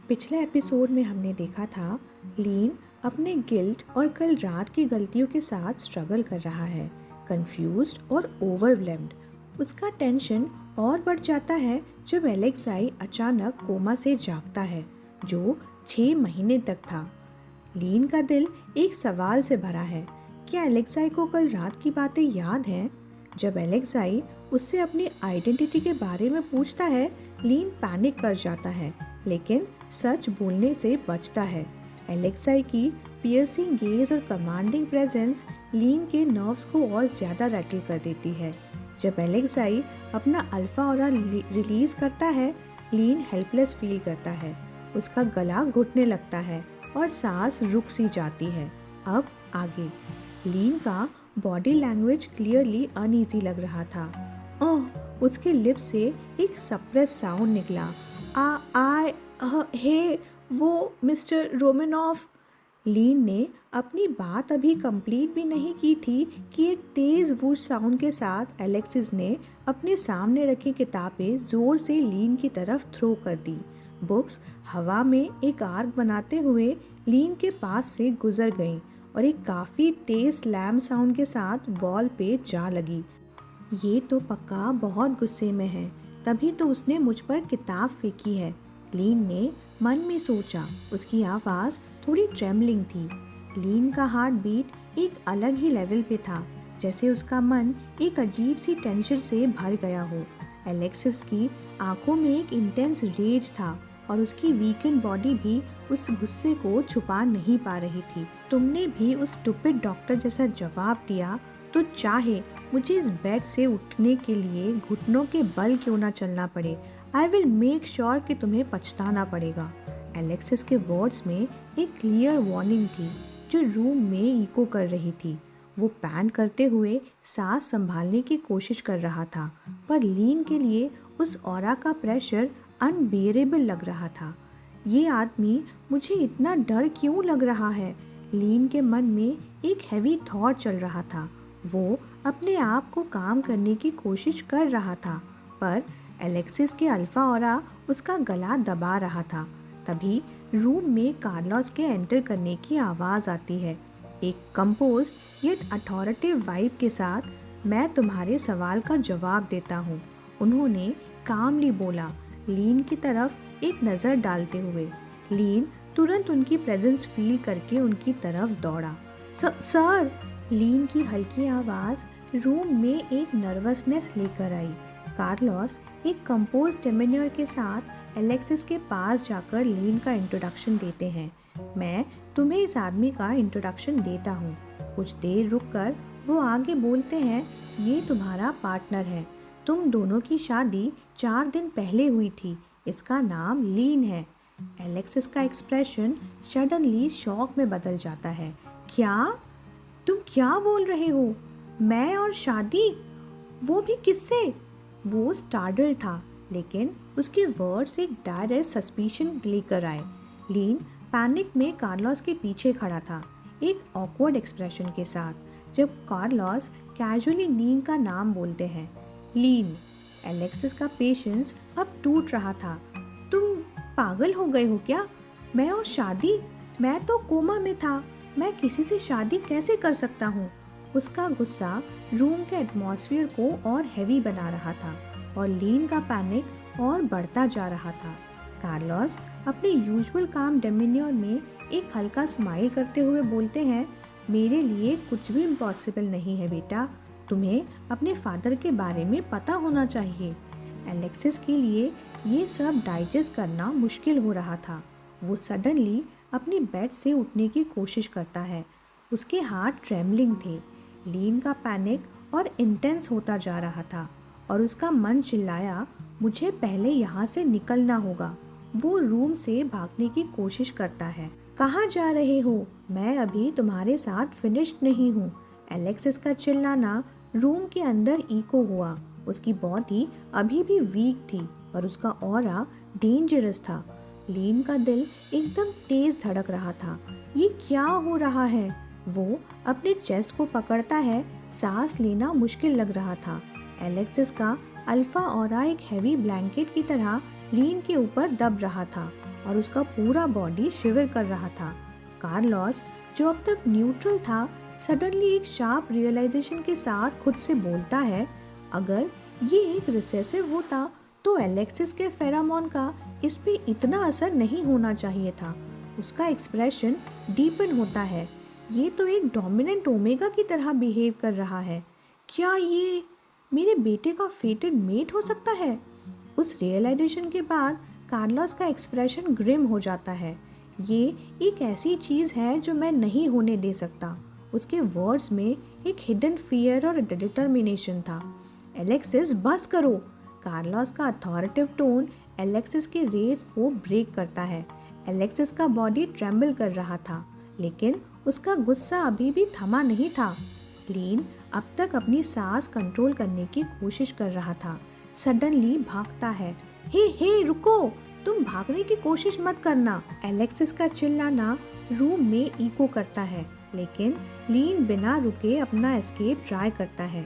पिछले एपिसोड में हमने देखा था लीन अपने गिल्ट और कल रात की गलतियों के साथ स्ट्रगल कर रहा है, कंफ्यूज्ड और ओवरवेल्म्ड। उसका टेंशन और बढ़ जाता है जब एलेक्साई अचानक कोमा से जागता है, जो 6 महीने तक था। लीन का दिल एक सवाल से भरा है, क्या एलेक्साई को कल रात की बातें याद हैं? जब एलेक्साई उससे अपनी आइडेंटिटी के बारे में पूछता है, लीन पैनिक कर जाता है, लेकिन सच बोलने से बचता है। एलेक्साई की पियर्सिंग गेज और कमांडिंग प्रेजेंस लीन के नर्व्स को और ज़्यादा रैटल कर देती है। जब एलेक्साई अपना अल्फा ऑरा रिलीज करता है, लीन हेल्पलेस फील करता है। उसका गला घुटने लगता है और सांस रुक सी जाती है। अब आगे लीन का बॉडी लैंग्वेज क्लियरली अनईजी लग रहा था। ओह, उसके लिप से एक सप्रेस साउंड निकला। हे वो मिस्टर रोमेनॉफ। लीन ने अपनी बात अभी कंप्लीट भी नहीं की थी कि एक तेज वूश साउंड के साथ एलेक्सिस ने अपने सामने रखी किताबें जोर से लीन की तरफ थ्रो कर दी। बुक्स हवा में एक आर्क बनाते हुए लीन के पास से गुजर गईं और एक काफ़ी तेज स्लैम साउंड के साथ वॉल पे जा लगी। ये तो पक्का बहुत गुस्से में है, तभी तो उसने मुझ पर किताब फेंकी है, लीन ने मन में सोचा। उसकी आवाज़ थोड़ी ट्रेमलिंग थी। लीन का हार्ट बीट एक अलग ही लेवल पे था, जैसे उसका मन एक अजीब सी टेंशन से भर गया हो। एलेक्सिस की आंखों में एक इंटेंस रेज था और उसकी वीकेंड बॉडी भी उस गुस्से को छुपा नहीं पा रही थी। तुमने भी उस स्टूपिड डॉक्टर जैसा जवाब दिया तो चाहे मुझे इस बेड से उठने के लिए घुटनों के बल क्यों ना चलना पड़े, आई विल मेक श्योर कि तुम्हें पछताना पड़ेगा। एलेक्सिस के वर्ड्स में एक क्लियर वार्निंग थी जो रूम में इको कर रही थी। वो पैंट करते हुए सांस संभालने की कोशिश कर रहा था, पर लीन के लिए उस ऑरा का प्रेशर अनबेरेबल लग रहा था। ये आदमी मुझे इतना डर क्यों लग रहा है? लीन के मन में एक हैवी थॉट चल रहा था। वो अपने आप को काम करने की कोशिश कर रहा था, पर एलेक्सिस के अल्फा ऑरा उसका गला दबा रहा था। तभी रूम में कार्लोस के एंटर करने की आवाज़ आती है, एक कंपोज्ड येट अथॉरिटिव वाइब के साथ। मैं तुम्हारे सवाल का जवाब देता हूँ, उन्होंने कामली बोला, लीन की तरफ एक नज़र डालते हुए। लीन तुरंत उनकी प्रेजेंस फील करके उनकी तरफ दौड़ा। सर, लीन की हल्की आवाज़ रूम में एक नर्वसनेस लेकर आई। कार्लोस एक कंपोज डेमिनियर के साथ एलेक्सिस के पास जाकर लीन का इंट्रोडक्शन देते हैं। मैं तुम्हें इस आदमी का इंट्रोडक्शन देता हूँ। कुछ देर रुककर वो आगे बोलते हैं, ये तुम्हारा पार्टनर है। तुम दोनों की शादी 4 दिन पहले हुई थी। इसका नाम लीन है। एलेक्सिस का एक्सप्रेशन सडनली शॉक में बदल जाता है। क्या? तुम क्या बोल रहे हो? मैं और शादी? वो भी किससे? वो स्टार्टल्ड था, लेकिन उसके वर्ड्स एक डायरेक्ट सस्पिशन लेकर आए। लीन पैनिक में कार्लोस के पीछे खड़ा था, एक ऑकवर्ड एक्सप्रेशन के साथ। जब कार्लोस कैजुअली लीन का नाम बोलते हैं, लीन, एलेक्सिस का पेशेंस अब टूट रहा था। तुम पागल हो गए हो क्या? मैं और शादी? मैं तो कोमा में था। मैं किसी से शादी कैसे कर सकता हूँ? उसका गुस्सा रूम के एटमॉस्फेयर को और हैवी बना रहा था और लीन का पैनिक और बढ़ता जा रहा था। कार्लोस अपने यूजुअल काम डेमिनियर में एक हल्का स्माइल करते हुए बोलते हैं, मेरे लिए कुछ भी इम्पॉसिबल नहीं है बेटा। तुम्हें अपने फादर के बारे में पता होना चाहिए। एलेक्सिस के लिए ये सब डाइजेस्ट करना मुश्किल हो रहा था। वो सडनली अपनी बेड से उठने की कोशिश करता है। उसके हाथ ट्रेमलिंग थे। लीन का पैनिक और इंटेंस होता जा रहा था और उसका मन चिल्लाया, मुझे पहले यहाँ से निकलना होगा। वो रूम से भागने की कोशिश करता है। कहाँ जा रहे हो? मैं अभी तुम्हारे साथ फिनिश्ड नहीं हूँ। एलेक्सिस का चिल्लाना रूम के अंदर इको हुआ। उसकी बॉडी अभी भी वीक थी और उसका ऑरा डेंजरस था। लीन का दिल एकदम तेज धड़क रहा था। ये क्या हो रहा है? वो अपने चेस्ट को पकड़ता है। सांस लेना मुश्किल लग रहा था। एलेक्सिस का अल्फा ऑरा एक हैवी ब्लैंकेट की तरह लीन के ऊपर दब रहा था और उसका पूरा बॉडी शिवर कर रहा था। कार्लोस, जो अब तक न्यूट्रल था, सडनली एक शार्प रियलाइजेशन के साथ खुद से बोलता है, अगर ये एक रिसेसिव होता तो एलेक्सिस के फेरामोन का इस पे इतना असर नहीं होना चाहिए था। उसका एक्सप्रेशन डीपन होता है। ये तो एक डोमिनेंट ओमेगा की तरह बिहेव कर रहा है। क्या ये मेरे बेटे का फेटेड मेट हो सकता है? उस रियलाइजेशन के बाद कार्लोस का एक्सप्रेशन ग्रिम हो जाता है। ये एक ऐसी चीज़ है जो मैं नहीं होने दे सकता। उसके वर्ड्स में एक हिडन फियर और डिटर्मिनेशन था। एलेक्सिस, बस करो। कार्लोस का अथॉरिटिव टोन एलेक्सिस के रेस को ब्रेक करता है। एलेक्सिस का बॉडी ट्रेम्बल कर रहा था, लेकिन उसका गुस्सा अभी भी थमा नहीं था। लीन अब तक अपनी सांस कंट्रोल करने की कोशिश कर रहा था। सडनली भागता है। हे रुको, तुम भागने की कोशिश मत करना। एलेक्सिस का चिल्लाना रूम में इको करता है, लेकिन लीन बिना रुके अपना एस्केप ट्राई करता है।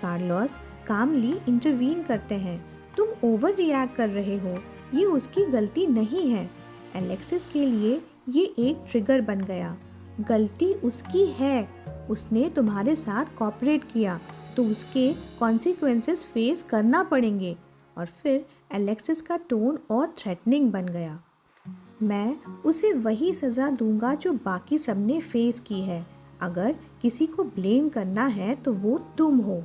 कार्लोस कामली इंटरवीन करते हैं। तुम ओवर रिएक्ट कर रहे हो, ये उसकी गलती नहीं है। एलेक्सिस के लिए ये एक ट्रिगर बन गया। गलती उसकी है, उसने तुम्हारे साथ कॉपरेट किया तो उसके कॉन्सिक्वेंसेस फेस करना पड़ेंगे। और फिर एलेक्सिस का टोन और थ्रेटनिंग बन गया। मैं उसे वही सज़ा दूंगा जो बाकी सबने फेस की है। अगर किसी को ब्लेम करना है तो वो तुम हो।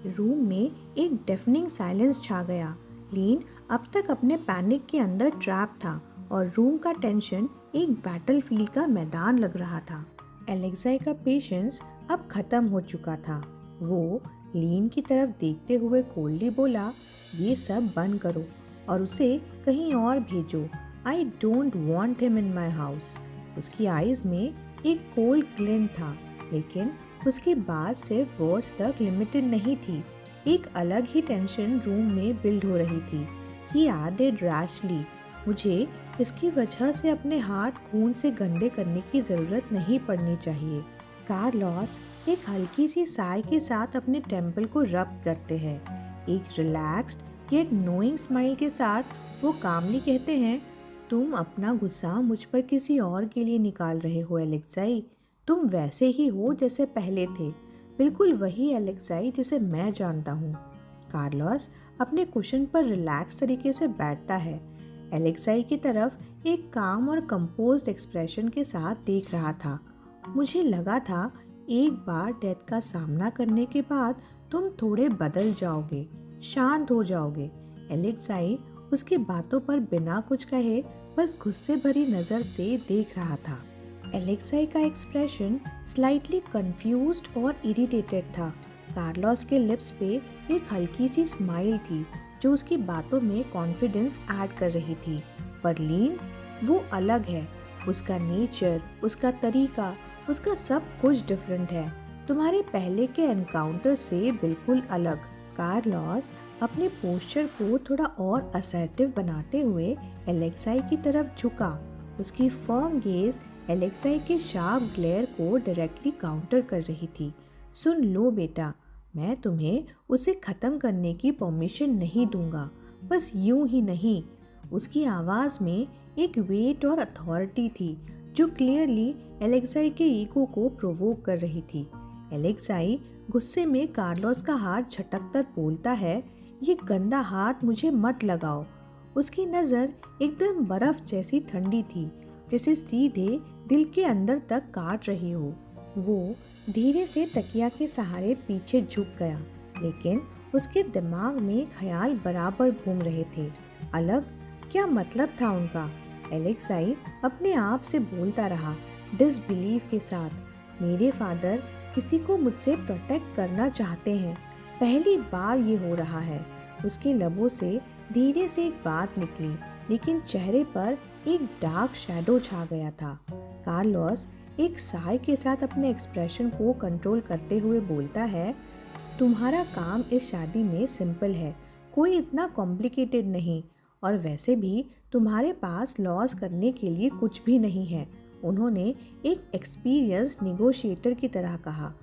रूम में एक डेफनिंग साइलेंस छा गया। लीन अब तक अपने पैनिक के अंदर ट्रैप था और रूम का टेंशन एक बैटलफील्ड का मैदान लग रहा था। एलेक्साई का पेशेंस अब खत्म हो चुका था। वो लीन की तरफ देखते हुए कोल्डली बोला, ये सब बंद करो और उसे कहीं और भेजो। I don't want him in my house. उसकी आईज में एक कोल्ड ग्लिंट था, लेकिन उसकी बात सिर्फ वर्ड्स तक लिमिटेड नहीं थी। एक अलग ही टेंशन रूम में बिल्ड हो रही थी। ही एडेड रैशली, मुझे इसकी वजह से अपने हाथ खून से गंदे करने की ज़रूरत नहीं पड़नी चाहिए। कार्लोस एक हल्की सी साय के साथ अपने टेम्पल को रब करते हैं। एक रिलैक्स्ड येट नोइंग स्माइल के साथ वो कामली कहते हैं, तुम अपना गुस्सा मुझ पर किसी और के लिए निकाल रहे हो एलेक्साई। तुम वैसे ही हो जैसे पहले थे, बिल्कुल वही एलेक्साई जिसे मैं जानता हूँ। कार्लोस अपने कुशन पर रिलैक्स तरीके से बैठता है। एलेक्साई की तरफ एक काम और कंपोज्ड एक्सप्रेशन के साथ देख रहा था। मुझे लगा था एक बार डेथ का सामना करने के बाद तुम थोड़े बदल जाओगे, शांत हो जाओगे। एलेक्साई उसकी बातों पर बिना कुछ कहे बस गुस्से भरी नज़र से देख रहा था। एलेक्साई का एक्सप्रेशन स्लाइटली कंफ्यूज्ड और इरिटेटेड था। कार्लोस के लिप्स पे एक हल्की सी स्माइल थी जो उसकी बातों में कॉन्फिडेंस ऐड कर रही थी। पर लीन, वो अलग है। उसका नेचर, उसका तरीका, उसका सब कुछ डिफरेंट है, तुम्हारे पहले के एनकाउंटर से बिल्कुल अलग। कार्लोस अपने पोस्चर को थोड़ा और असर्टिव बनाते हुए एलेक्साई की तरफ झुका। उसकी फर्म गेज एलेक्साई के शार्प ग्लेयर को डायरेक्टली काउंटर कर रही थी। सुन लो बेटा, मैं तुम्हें उसे ख़त्म करने की परमिशन नहीं दूंगा, बस यूं ही नहीं। उसकी आवाज़ में एक वेट और अथॉरिटी थी जो क्लियरली एलेक्साई के ईगो को प्रोवोक कर रही थी। एलेक्साई गुस्से में कार्लोस का हाथ झटककर बोलता है, ये गंदा हाथ मुझे मत लगाओ। उसकी नज़र एकदम बर्फ जैसी ठंडी थी, जैसे सीधे दिल के अंदर तक काट रही हो। वो धीरे से तकिया के सहारे पीछे झुक गया, लेकिन उसके दिमाग में ख्याल बराबर घूम रहे थे। अलग क्या मतलब था उनका? एलेक्साई अपने आप से बोलता रहा डिसबिलीफ के साथ, मेरे फादर किसी को मुझसे प्रोटेक्ट करना चाहते हैं। पहली बार ये हो रहा है। उसके लबों से धीरे से एक बात निकली, लेकिन चेहरे पर एक डार्क शैडो छा गया था। कार्लोस एक साय के साथ अपने एक्सप्रेशन को कंट्रोल करते हुए बोलता है, तुम्हारा काम इस शादी में सिंपल है, कोई इतना कॉम्प्लिकेटेड नहीं, और वैसे भी तुम्हारे पास लॉस करने के लिए कुछ भी नहीं है। उन्होंने एक एक्सपीरियंस निगोशिएटर की तरह कहा।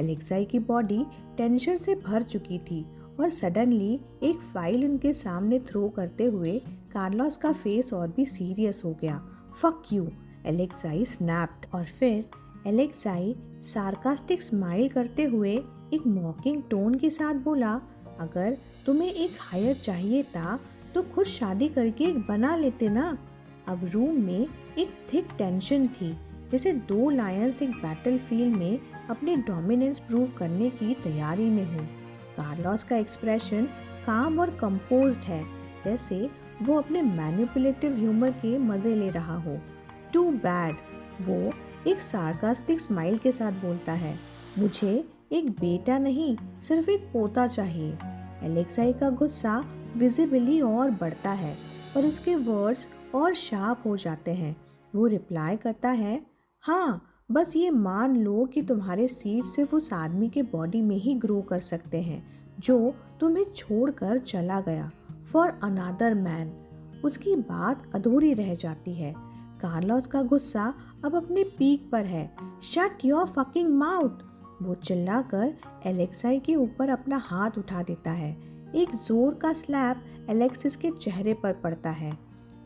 एलेक्साई की बॉडी टेंशन से भर चुकी थी और सडनली एक फाइल उनके सामने थ्रो करते हुए कार्लोस का फेस और भी सीरियस हो गया। Fuck you, Alexei snapped. और फिर एलेक्साई सार्कास्टिक स्माइल करते हुए एक मॉकिंग टोन के साथ बोला, अगर तुम्हें एक हायर चाहिए था तो खुद शादी करके एक बना लेते ना। अब रूम में एक थिक टेंशन थी, जैसे दो लायंस एक बैटलफील्ड में अपने डोमिनेंस प्रूव करने की तैयारी में हो। कार्लोस का एक्सप्रेशन काम और कंपोज्ड है, जैसे वो अपने मैनिपुलेटिव ह्यूमर के मजे ले रहा हो। टू बैड, वो एक सार्कास्टिक स्माइल के साथ बोलता है, मुझे एक बेटा नहीं सिर्फ एक पोता चाहिए। एलेक्साई का गुस्सा विजिबली और बढ़ता है, पर उसके वर्ड्स और शार्प हो जाते हैं। वो रिप्लाई करता है, हाँ, बस ये मान लो कि तुम्हारे सीड सिर्फ उस आदमी के बॉडी में ही ग्रो कर सकते हैं जो तुम्हें छोड़कर चला गया, फॉर अनदर मैन। उसकी बात अधूरी रह जाती है। कार्लोस का गुस्सा अब अपने पीक पर है। शट योर फकिंग माउथ, वो चिल्लाकर एलेक्साई के ऊपर अपना हाथ उठा देता है। एक जोर का स्लैप एलेक्सिस के चेहरे पर पड़ता है।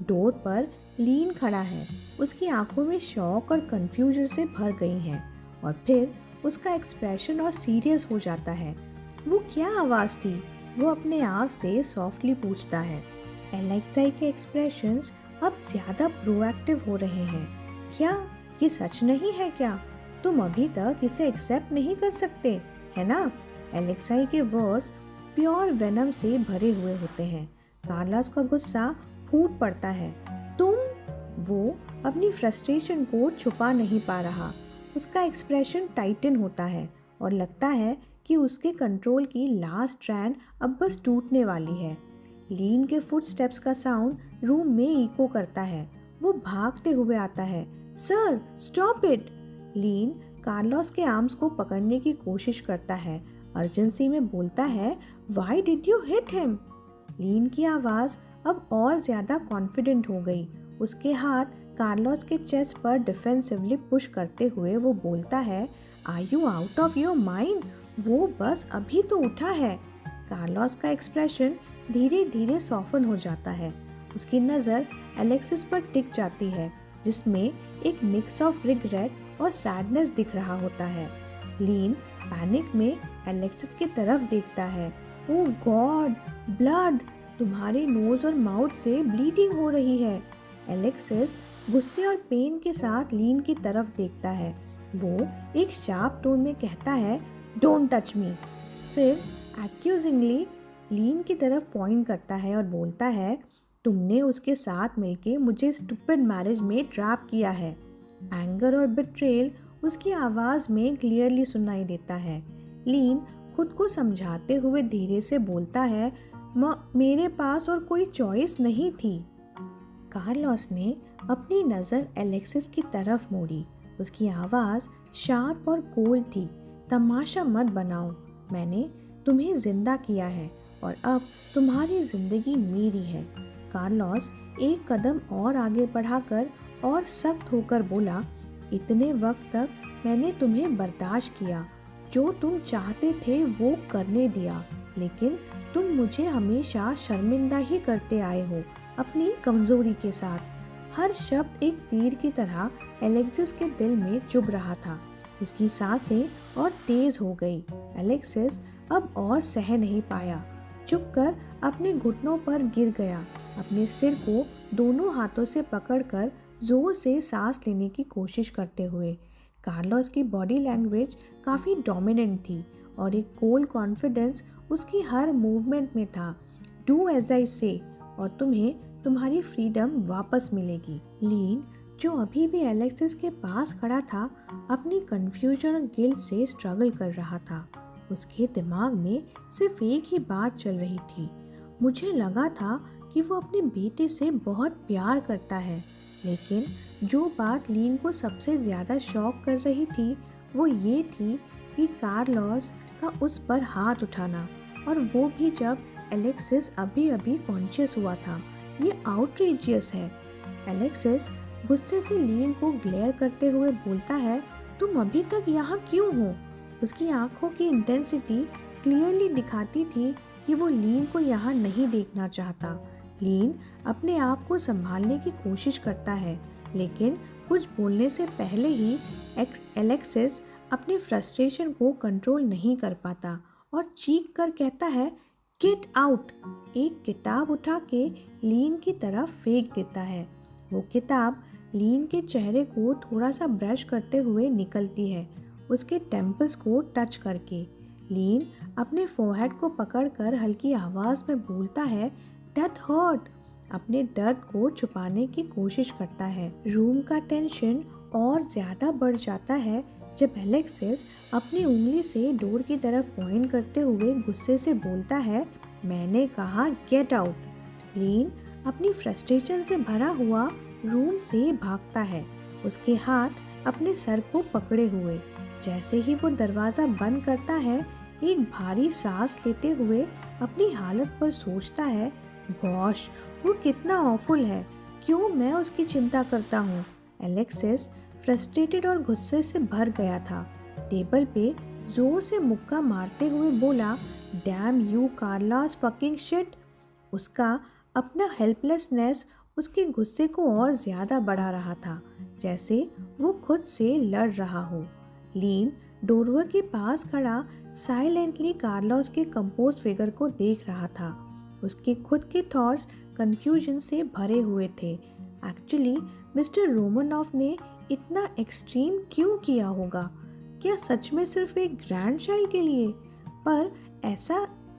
डोर पर लीन खड़ा है, उसकी आंखों में शॉक और कंफ्यूजन से भर गई हैं, और फिर उसका एक्सप्रेशन और सीरियस हो जाता है। वो क्या आवाज़ थी? वो अपने आप से सॉफ्टली पूछता है। एलेक्साई के एक्सप्रेशंस अब ज़्यादा प्रोएक्टिव हो रहे हैं। क्या ये सच नहीं है क्या? तुम अभी तक इसे एक्सेप्ट नहीं कर सकते, है ना? एलेक्साई के वर्ड्स प्योर वेनम से भरे हुए होते हैं। कार्लोस का गुस्सा फूट पड़ता है। तुम? वो अपनी फ्रस्ट्रेशन को छुपा नहीं पा रहा। उसका एक्सप्रेशन टाइटन होता है और लगता है कि उसके कंट्रोल की लास्ट स्ट्रैंड अब बस टूटने वाली है। लीन के फुटस्टेप्स का साउंड रूम में इको करता है। वो भागते हुए आता है। Sir, stop it! Lean Carlos के आर्म्स को पकड़ने की कोशिश करता है, अर्जेंसी में बोलता है, why did you hit him? लीन की आवाज़ अब और ज़्यादा कॉन्फिडेंट हो गई। उसके हाथ कार्लोस के चेस्ट पर डिफेंसिवली पुश करते हुए वो बोलता है, are you out of your mind? वो बस अभी तो उठा है। कार्लोस का एक्सप्रेशन धीरे धीरे सॉफ्टन हो जाता है। उसकी नज़र एलेक्सिस पर टिक जाती है, जिसमें एक मिक्स ऑफ रिग्रेट और सैडनेस दिख रहा होता है। लीन पैनिक में एलेक्सिस की तरफ देखता है। ओह गॉड, ब्लड! तुम्हारे नोज और माउथ से ब्लीडिंग हो रही है। एलेक्सिस गुस्से और पेन के साथ लीन की तरफ देखता है। वो एक शार्प टोन में कहता है, डोंट टच मी। फिर एक्यूजिंगली लीन की तरफ पॉइंट करता है और बोलता है, तुमने उसके साथ मिलके मुझे स्टूपिड मैरिज में ट्रैप किया है। एंगर और बिट्रेल उसकी आवाज़ में क्लियरली सुनाई देता है। लीन खुद को समझाते हुए धीरे से बोलता है, मेरे पास और कोई चॉइस नहीं थी। कार्लोस ने अपनी नज़र एलेक्सिस की तरफ मोड़ी। उसकी आवाज़ शार्प और कोल्ड थी। तमाशा मत बनाओ, मैंने तुम्हें जिंदा किया है और अब तुम्हारी जिंदगी मेरी है। कार्लोस एक कदम और आगे बढ़ाकर और सख्त होकर बोला, इतने वक्त तक मैंने तुम्हें बर्दाश्त किया, जो तुम चाहते थे वो करने दिया, लेकिन तुम मुझे हमेशा शर्मिंदा ही करते आए हो अपनी कमजोरी के साथ। हर शब्द एक तीर की तरह एलेक्सिस के दिल में चुभ रहा था। उसकी सांसें और तेज हो गई। एलेक्सिस अब और सह नहीं पाया। चुपकर अपने घुटनों पर गिर गया, अपने सिर को दोनों हाथों से पकड़कर जोर से सांस लेने की कोशिश करते हुए। कार्लोस की बॉडी लैंग्वेज काफ़ी डोमिनेंट थी और एक कोल्ड कॉन्फिडेंस उसकी हर मूवमेंट में था। डू एज आई से और तुम्हें तुम्हारी फ्रीडम वापस मिलेगी। लीन, जो अभी भी एलेक्सिस के पास खड़ा था, अपनी कन्फ्यूजन और गिल्ट से स्ट्रगल कर रहा था। उसके दिमाग में सिर्फ एक ही बात चल रही थी। मुझे लगा था कि वो अपने बेटे से बहुत प्यार करता है, लेकिन जो बात लीन को सबसे ज़्यादा शॉक कर रही थी वो ये थी कि कार्लोस का उस पर हाथ उठाना, और वो भी जब एलेक्सिस अभी अभी कॉन्शियस हुआ था। ये आउटरीजियस है। एलेक्सिस गुस्से से लीन को ग्लेयर करते हुए बोलता है, तुम अभी तक यहाँ क्यों हो? उसकी आंखों की इंटेंसिटी क्लियरली दिखाती थी कि वो लीन को यहाँ नहीं देखना चाहता। लीन अपने आप को संभालने की कोशिश करता है, लेकिन कुछ बोलने से पहले ही एलेक्सिस अपने फ्रस्ट्रेशन को कंट्रोल नहीं कर पाता और चीख कर कहता है, गेट आउट। एक किताब उठा के लीन की तरफ फेंक देता है। वो किताब लीन के चेहरे को थोड़ा सा ब्रश करते हुए निकलती है, उसके टेम्पल्स को टच करके। लीन अपने फोरहेड को पकड़कर हल्की आवाज़ में बोलता है, दैट हर्ट। अपने दर्द को छुपाने की कोशिश करता है। रूम का टेंशन और ज़्यादा बढ़ जाता है जब एलेक्सिस अपनी उंगली से डोर की तरफ पॉइंट करते हुए गुस्से से बोलता है, मैंने कहा गेट आउट। लीन अपनी फ्रस्ट्रेशन से भरा हुआ रूम से भागता है, उसके हाथ अपने सर को पकड़े हुए। जैसे ही वो दरवाज़ा बंद करता है, एक भारी सांस लेते हुए अपनी हालत पर सोचता है, गॉश, वो कितना ऑफुल है, क्यों मैं उसकी चिंता करता हूँ। एलेक्सिस फ्रस्ट्रेटेड और गुस्से से भर गया था। टेबल पे जोर से मुक्का मारते हुए बोला, damn you Carlos fucking shit. उसका अपना हेल्पलेसनेस उसके गुस्से को और ज़्यादा बढ़ा रहा था, जैसे वो खुद से लड़ रहा हो। लीन डोरवे के पास खड़ा साइलेंटली कार्लोस के कंपोज फिगर को देख रहा था। उसके खुद के थॉट्स कंफ्यूजन से भरे हुए थे। एक्चुअली मिस्टर रोमनॉफ ने इतना एक्सट्रीम क्यों किया होगा? क्या सच में सिर्फ एक ग्रैंड चाइल्ड के लिए? पर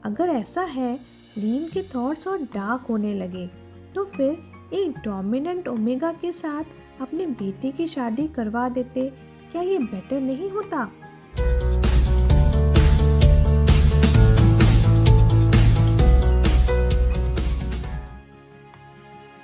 अगर ऐसा है, लीन के थॉट्स और डार्क होने लगे, तो फिर एक डोमिनेंट ओमेगा के साथ अपने बेटे की शादी करवा देते, क्या ये बेटर नहीं होता?